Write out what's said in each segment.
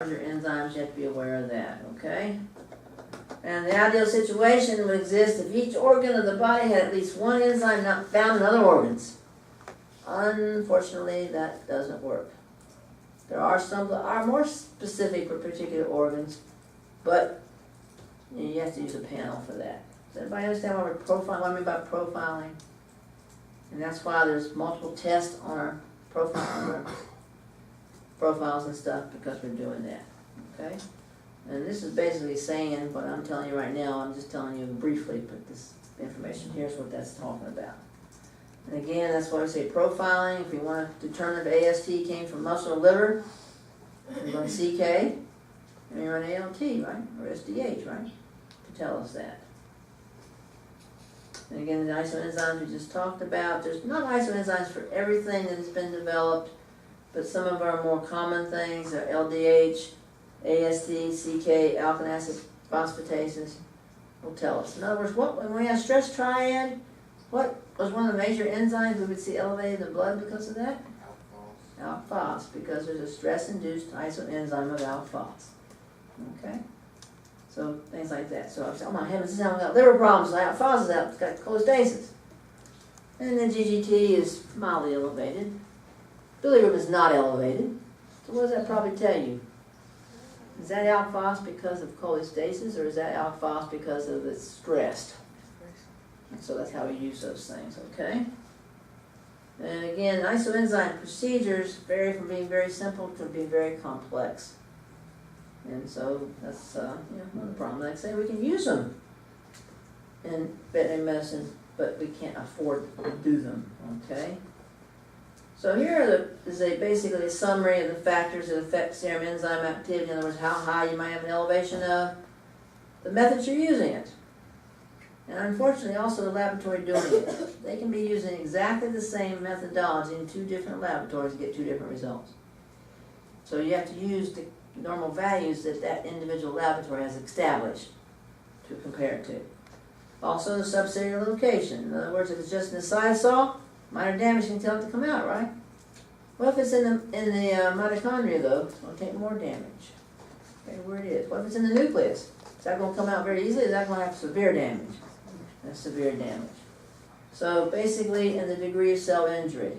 your enzymes, you have to be aware of that, okay? And the ideal situation would exist if each organ of the body had at least one enzyme not found in other organs. Unfortunately, that doesn't work. There are some that are more specific for particular organs, but you have to use a panel for that. Does everybody understand what I mean by profiling? And that's why there's multiple tests on our profiles and stuff, because we're doing that, okay? And this is basically saying what I'm telling you right now. I'm just telling you briefly, but this information here is what that's talking about. And again, that's why we say profiling. If we want to determine if AST came from muscle or liver, we run CK, and we run ALT, right? Or SDH, right? To tell us that. And again, the isoenzymes we just talked about. There's not isoenzymes for everything that has been developed, but some of our more common things are LDH, AST, CK, alkaline acid phosphatases will tell us. In other words, when we have stress triad, what was one of the major enzymes we would see elevated in the blood because of that? Alk-Phos, because there's a stress-induced isoenzyme of Alk-Phos. Okay? So things like that. So I say, oh my heavens, this time I've got liver problems, Alk-Phos is out, it's got cholestasis. And then GGT is mildly elevated. Bilirubin is not elevated. So what does that probably tell you? Is that Alk-Phos because of cholestasis, or is that Alk-Phos because of it's stressed? And so that's how we use those things, okay? And again, isoenzyme procedures vary from being very simple to being very complex. And so that's one of the problems. Like I say, we can use them in veterinary medicine, but we can't afford to do them, okay? So here is basically a summary of the factors that affect serum enzyme activity. In other words, how high you might have an elevation of, the methods you're using it, and unfortunately also the laboratory doing it. They can be using exactly the same methodology in two different laboratories to get two different results. So you have to use the normal values that that individual laboratory has established to compare it to. Also the subcellular location. In other words, if it's just in the cytosol, minor damage can tell it to come out, right? What if it's in the mitochondria, though? It's going to take more damage. Okay, where it is. What if it's in the nucleus? Is that going to come out very easily? Is that going to have severe damage? That's severe damage. So basically, in the degree of cell injury.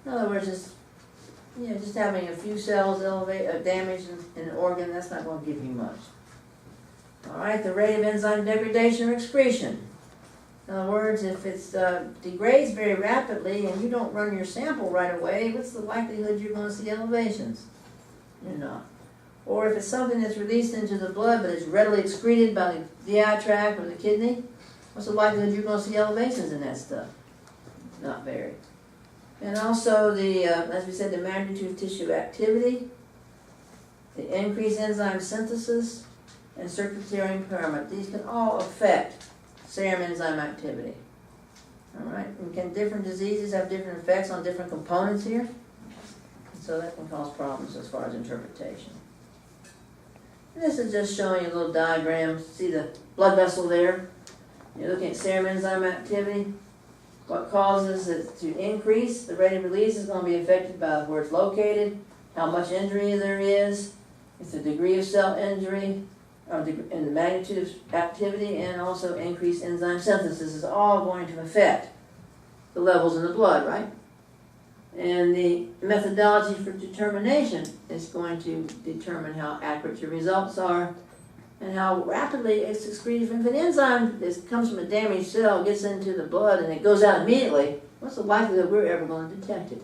In other words, just having a few cells damaged in an organ, that's not going to give you much. All right, the rate of enzyme degradation or excretion. In other words, if it degrades very rapidly and you don't run your sample right away, what's the likelihood you're going to see elevations? You're not. Or if it's something that's released into the blood but is readily excreted by the GI tract or the kidney, what's the likelihood you're going to see elevations in that stuff? Not very. And also, as we said, the magnitude of tissue activity, the increased enzyme synthesis, and circulatory impairment. These can all affect serum enzyme activity. All right, and can different diseases have different effects on different components here? And so that can cause problems as far as interpretation. And this is just showing you a little diagram. See the blood vessel there? You're looking at serum enzyme activity. What causes it to increase? The rate of release is going to be affected by where it's located, how much injury there is, it's the degree of cell injury, and the magnitude of activity, and also increased enzyme synthesis is all going to affect the levels in the blood, right? And the methodology for determination is going to determine how accurate your results are and how rapidly it's excreted. If an enzyme that comes from a damaged cell gets into the blood and it goes out immediately, what's the likelihood we're ever going to detect it?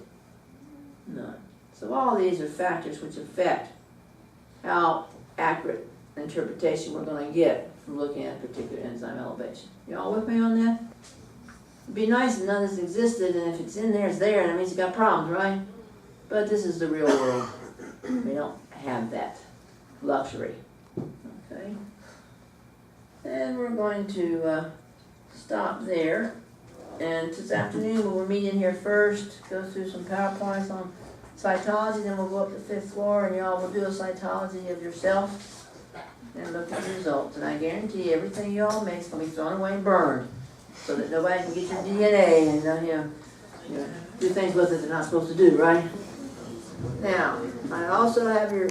None. So all these are factors which affect how accurate interpretation we're going to get from looking at a particular enzyme elevation. You all with me on that? It'd be nice if none of this existed, and if it's in there, it's there, and it means you got problems, right? But this is the real world. We don't have that luxury. Okay? And we're going to stop there. And this afternoon we'll meet in here first, go through some PowerPoints on cytology, then we'll go up to the 5th floor, and y'all will do a cytology of yourself and look at the results. And I guarantee everything you all make is going to be thrown away and burned so that nobody can get your DNA and do things with it they're not supposed to do, right? Now, I also have your